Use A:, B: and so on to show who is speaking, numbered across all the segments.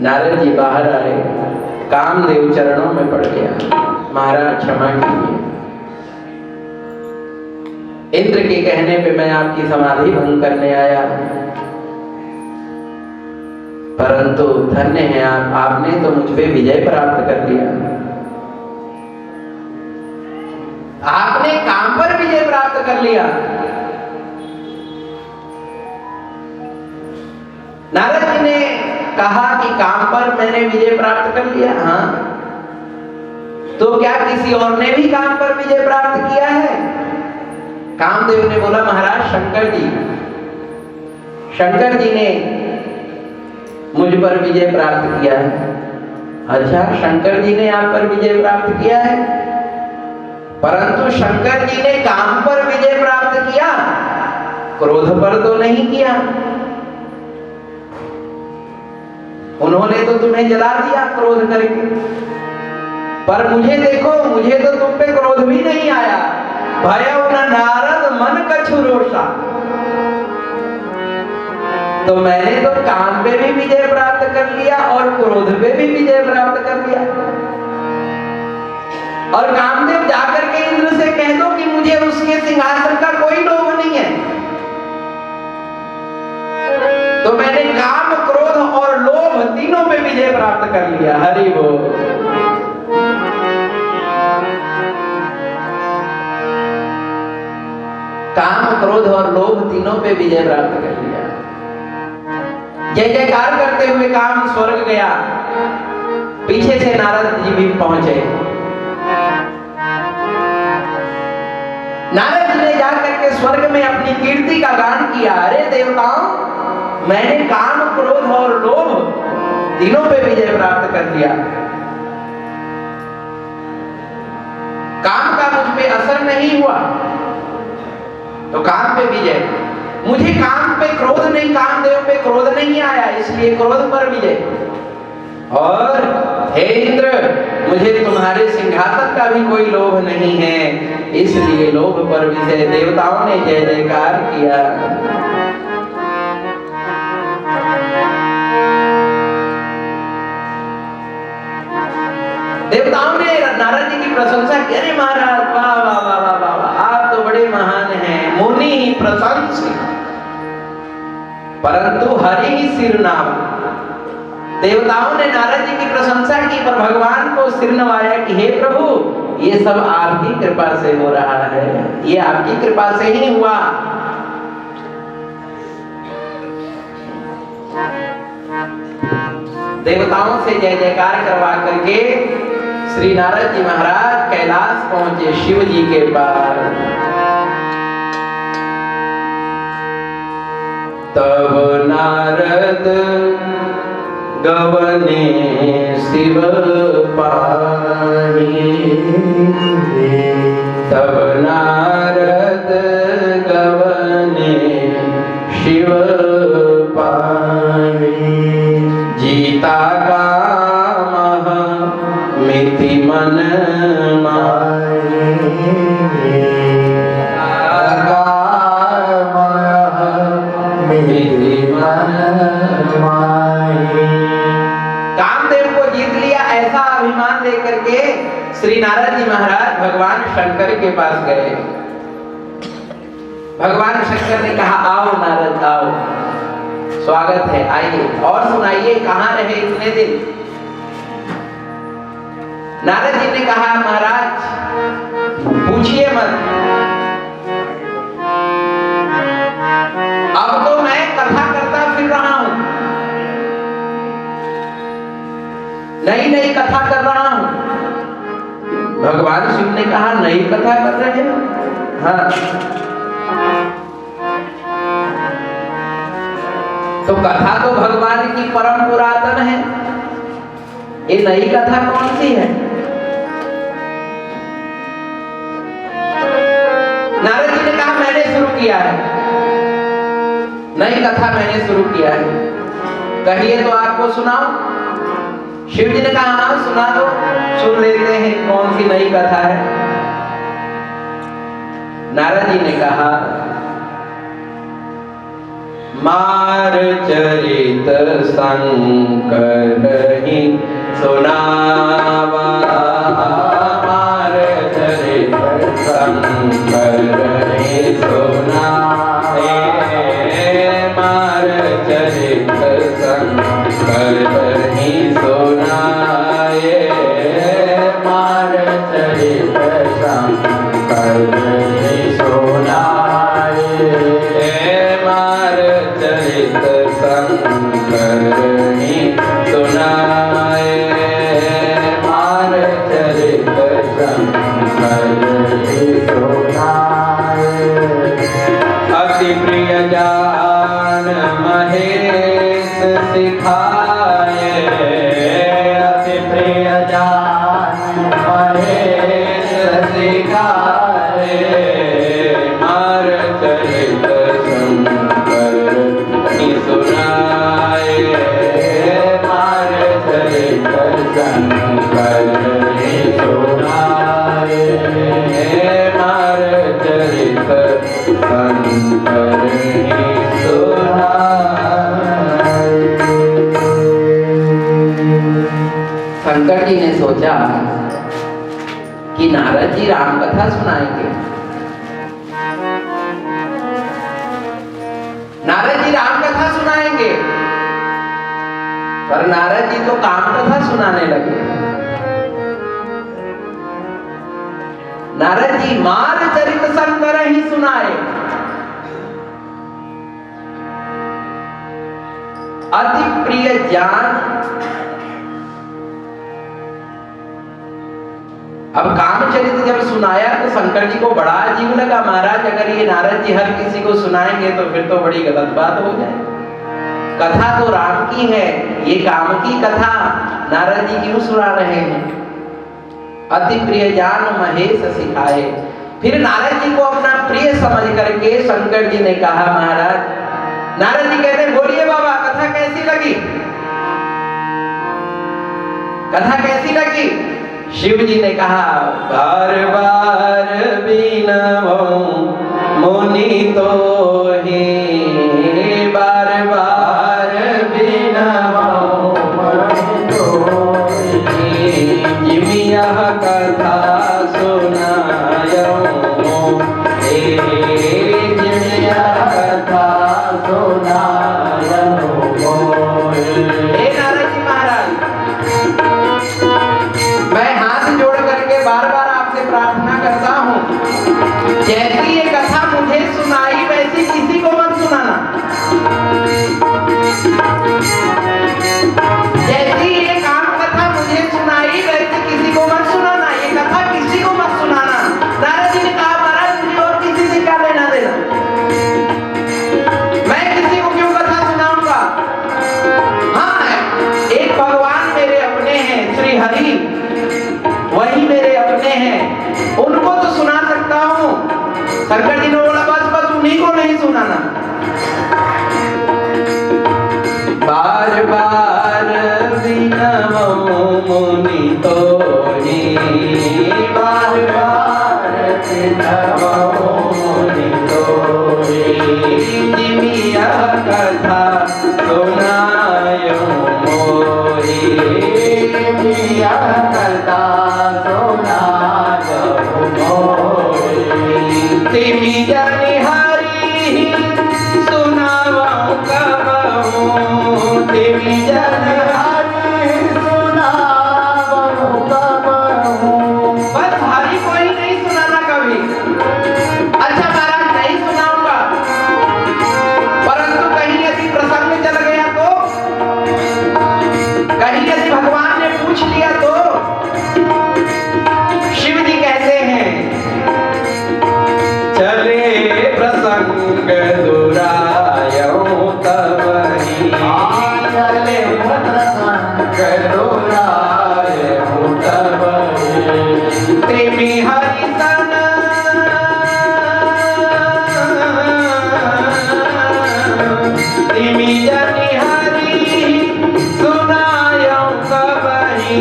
A: नारद जी बाहर आए, कामदेव चरणों में पड़ गया, महाराज क्षमा कीजिए, इंद्र के कहने पे मैं आपकी समाधि भंग करने आया, परंतु धन्य है आपने तो मुझ पे विजय प्राप्त कर लिया। आपने काम पर विजय प्राप्त कर लिया। नारद जी ने कहा कि काम पर मैंने विजय प्राप्त कर लिया। हाँ, तो क्या किसी और ने भी काम पर विजय प्राप्त किया है? कामदेव ने बोला, महाराज शंकर जी ने मुझ पर विजय प्राप्त किया है। अच्छा, शंकर जी ने आप पर विजय प्राप्त किया है, परंतु शंकर जी ने काम पर विजय प्राप्त किया, क्रोध पर तो नहीं किया। उन्होंने तो तुम्हें जला दिया क्रोध करके, पर मुझे देखो, मुझे तो तुम पे क्रोध भी नहीं आया। भयउ न नारद मन कछु रोषा, तो मैंने तो काम पे भी विजय प्राप्त कर लिया और क्रोध पे भी विजय प्राप्त कर लिया। और कामदेव जाकर के इंद्र से कह दो कि मुझे उसके सिंहासन का कोई लोभ नहीं है। तो मैंने काम, क्रोध और लोभ तीनों पे विजय प्राप्त कर लिया। हरि बोल। काम, क्रोध और लोभ तीनों पे विजय प्राप्त कर लिया। जय जयकार करते हुए काम स्वर्ग गया। पीछे से नारद जी भी पहुंचे। नारद जी ने जाकर के स्वर्ग में अपनी कीर्ति का गान किया। अरे देवताओं, मैंने काम, क्रोध और लोभ तीनों पे विजय प्राप्त कर लिया। काम का मुझ पे असर नहीं हुआ, तो काम पे विजय। मुझे काम पे क्रोध नहीं, कामदेव पे क्रोध नहीं आया, इसलिए क्रोध पर विजय। और हे इंद्र, मुझे तुम्हारे सिंहासन का भी कोई लोभ नहीं है, इसलिए लोभ पर विजय। देवताओं ने जय जयकार किया। देवताओं ने नारद जी की प्रशंसा की। अरे महाराज, वाह वाह वाह वाह वाह, आप तो बड़े महान हैं, मुनि ही प्रशंसित, परंतु हरि ही सिर नाम। देवताओं ने नारद जी की प्रशंसा की, पर भगवान को सिर नवाया कि हे प्रभु, ये सब आपकी कृपा से हो रहा है, ये आपकी कृपा से ही हुआ। देवताओं से जय जयकार करवा करके श्री नारद जी महाराज कैलाश पहुंचे, शिव जी के पास। तब नारद गवने शिव पाहि, तब नारद गवने शिव पाहि। जीता काम मिति मन माहि, कामदेव को जीत लिया, ऐसा अभिमान लेकर के श्री नारद जी महाराज भगवान शंकर के पास गए। भगवान शंकर ने कहा, आओ नारद आओ, स्वागत है, आइए और सुनाइए, कहाँ रहे इतने दिन। नारद जी ने कहा, महाराज पूछिए मत, अब तो मैं कथा करता फिर रहा हूं, नई नई कथा कर रहा हूं। भगवान शिव ने कहा, नई कथा कर रहे हो? हाँ। तो कथा तो भगवान की परम पुरातन है, ये नई कथा कौन सी है? नारद जी ने कहा, मैंने शुरू किया है, नई कथा मैंने शुरू किया है, कहिए तो आपको सुनाओ। शिव जी ने कहा, हाँ सुना दो, सुन लेते हैं कौन सी नई कथा है। नारद जी ने कहा, मार चरित शंकर ही सुनावा, मार चरित शंकर ही सुनाए, मार चरित शंकर ही सुनाए, मार चरित शंकर ही सुनाए, मार चरित शंकर ही सुनाए, मार चरित शंकर ही सुनाए। अति प्रिय जान महेश सिखाए, अति प्रिय जान महेश सिखाए, मार चरित शंकर ही सुनाए, मार चरित शंकर ही सुनाए, मार चरित शंकर ही सुनाए। शंकर जी ने सोचा कि नारद जी राम कथा सुनाएंगे। नारद जी राम कथा सुनाएंगे, पर नारद जी तो काम कथा सुनाने लगे। नारद जी मार चरित शंकर ही सुनाए। अति प्रिय जान। अब कामचरित जब सुनाया तो शंकर जी को बड़ा अजीब लगा। महाराज अगर ये नारद जी हर किसी को सुनाएंगे तो फिर तो बड़ी गलत बात हो जाए। कथा तो राम की है, ये काम की कथा नारद जी क्यों सुना रहे हैं? अति प्रिय जान महेश सिखाए। फिर नारद जी को अपना प्रिय समझ करके शंकर जी ने कहा, महाराज। नारद जी कहते बोलिए बाबा, कथा कैसी लगी? कथा कैसी लगी? शिव जी ने कहा, बार बार बिनवो मुनि तो ही, बार बार बिनवो मुनि तो ही, जिमि यह कथा सुनायो, जिमि यह कथा सुनायो। हे नारद जी महाराज, मैं हाथ जोड़ करके बार बार आपसे प्रार्थना करता हूँ, जैसी ये कथा मुझे सुनाई वैसी किसी को मत सुनाना। जैसी ये काम कथा मुझे सुनाई वैसी किसी को मत सुनाना। ये कथा किसी को मत सुनाना। नारद जी ने कहा, महाराज मुझे और किसी से क्या लेना देना, मैं किसी को क्यों कथा सुनाऊंगा। हाँ, एक भगवान मेरे अपने हैं, श्री हरि, वही मेरे अपने हैं, उनको तो सुना सकता हूँ। शंकर जी ने बोला, बस बस उन्हीं को नहीं सुनाना। बार बार बिनवो मुनि तो ही, बार बार बिनवो मुनि तो ही, जिमि यह कथा सुनायो मोहि, जिमि यह कथा सुनायो मोहि। तिमि जनि हरि सुनावो कबहु, तिमि जनि हरि सुनावो कबहु। बस हरि को ही नहीं सुनाना कभी। अच्छा महाराज नहीं सुनाऊंगा, परंतु कहीं यदि प्रसंग चल गया तो, कहीं यदि भगवान ने पूछ लिया तो। शिव जी कहते हैं, चले प्रसंग दुरायो तबहि, चले प्रसंग दुरायो तबहि, तिमि हरि सन तिमि जनि हरि सुनायो कबहि,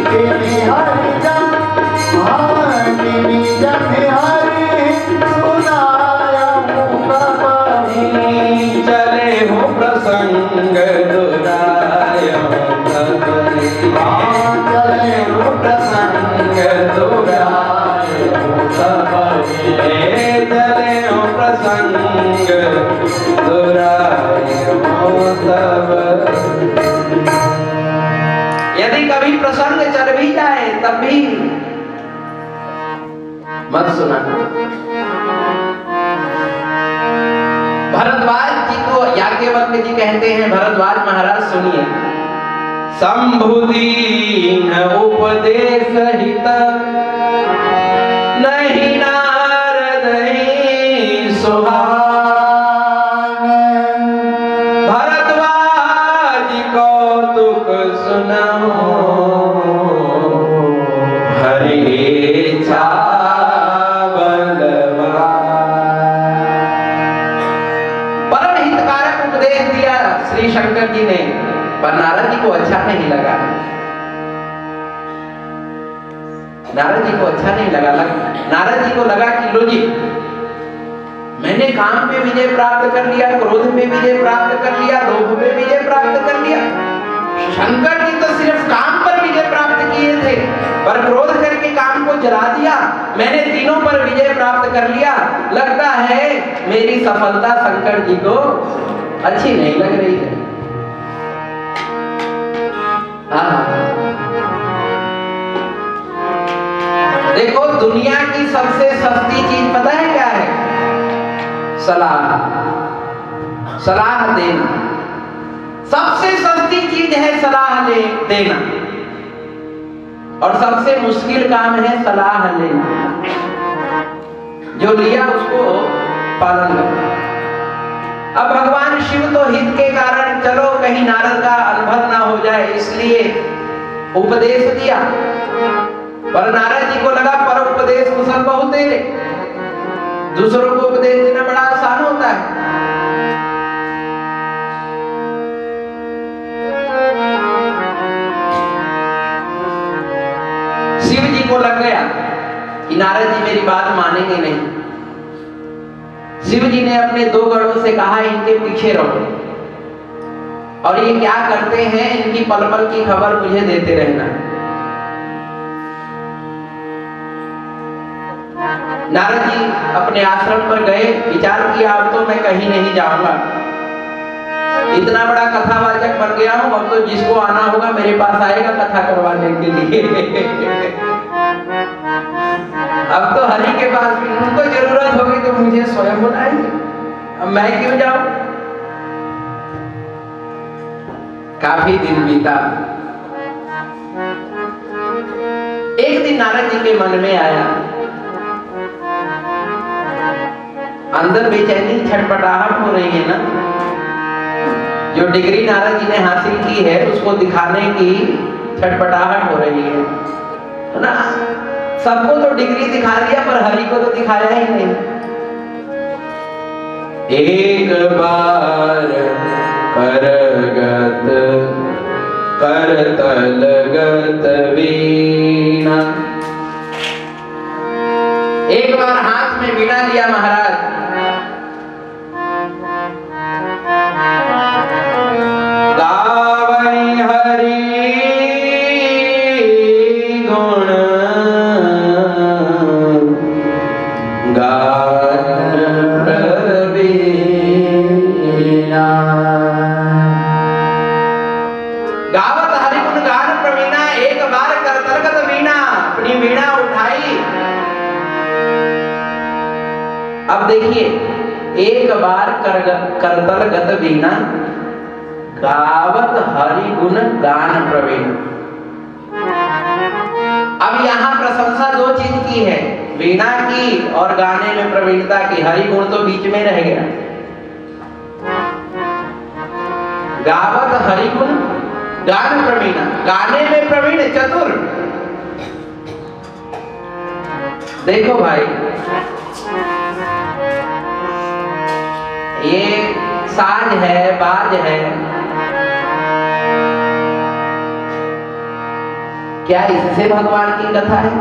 A: तिमि हरि जन तिमि जनि हरि सुनायो कबहि। चले प्रसंग दुराए सब चले प्रसंग दुराए तब। यदि कभी प्रसंग चल भी जाए तब भी मत सुना। भरद्वाज जी को याज्ञवल्क्य जी कहते हैं, भरद्वाज महाराज सुनिए, संभुदीन उपदेश हित नहीं नारद ही सुहान। भरद्वाज कौतुक सुनहु हरि इच्छा श्री शंकर जी ने, पर नारद जी को अच्छा नहीं लगा। नारद जी को अच्छा नहीं लगा। नारद जी को लगा कि लो जी, मैंने काम पे विजय प्राप्त कर लिया, क्रोध में विजय प्राप्त कर लिया, लोभ में विजय प्राप्त कर लिया। शंकर जी तो सिर्फ काम पर विजय प्राप्त किए थे, पर क्रोध करके काम को जला दिया। मैंने तीनों पर विजय प्राप्त कर लिया। लगता है मेरी सफलता शंकर जी को अच्छी नहीं लग रही है। देखो, दुनिया की सबसे सस्ती चीज पता है क्या है? सलाह। सलाह देना सबसे सस्ती चीज है, सलाह देना। और सबसे मुश्किल काम है सलाह लेना। जो लिया उसको पालन करना। अब भगवान शिव तो हित के कारण, चलो कहीं नारद का अनुभव ना हो जाए, इसलिए उपदेश दिया। पर नारद जी को लगा पर उपदेश कुशल बहुत तेरे, दूसरों को उपदेश देना बड़ा आसान होता है। शिव जी को लग गया कि नारद जी मेरी बात मानेंगे नहीं। शिव जी ने अपने दो गणों से कहा, इनके पीछे रहो और ये क्या करते हैं इनकी पल पल की खबर मुझे देते रहना। नारद जी अपने आश्रम पर गए, विचार किया अब तो मैं कहीं नहीं जाऊंगा, इतना बड़ा कथावाचक बन गया हूं, अब तो जिसको आना होगा मेरे पास आएगा कथा करवाने के लिए। अब तो हरि के पास भी उनको जरूरत होगी तो मुझे स्वयं बुलाएंगे, अब मैं क्यों जाऊं। काफी दिन बीता। एक दिन नारद जी के मन में आया, अंदर बेचैनी छटपटाहट हो रही है ना, जो डिग्री नारद जी ने हासिल की है उसको दिखाने की छटपटाहट हो रही है ना। सबको तो डिग्री दिखा दिया पर हरि को तो दिखाया ही नहीं। एक बार करगत करतलगत वीणा, एक बार हाथ में वीणा लिया महाराज, गावै हरि गुण गान प्रवीणा। गावत हरि गुण गान प्रवीणा। एक बार करतलगत वीणा, अपनी वीणा उठाई। अब देखिए, एक बार करतलगत वीणा, गावत हरि गुण गान प्रवीण। अब यहाँ प्रशंसा दो चीज की है, वीणा की और गाने में प्रवीणता की। हरि गुण तो बीच में रह गया। गावत हरि गुण गान प्रवीण, गाने में प्रवीण चतुर। देखो भाई, ये साज है, बाज है, क्या इससे भगवान की कथा है?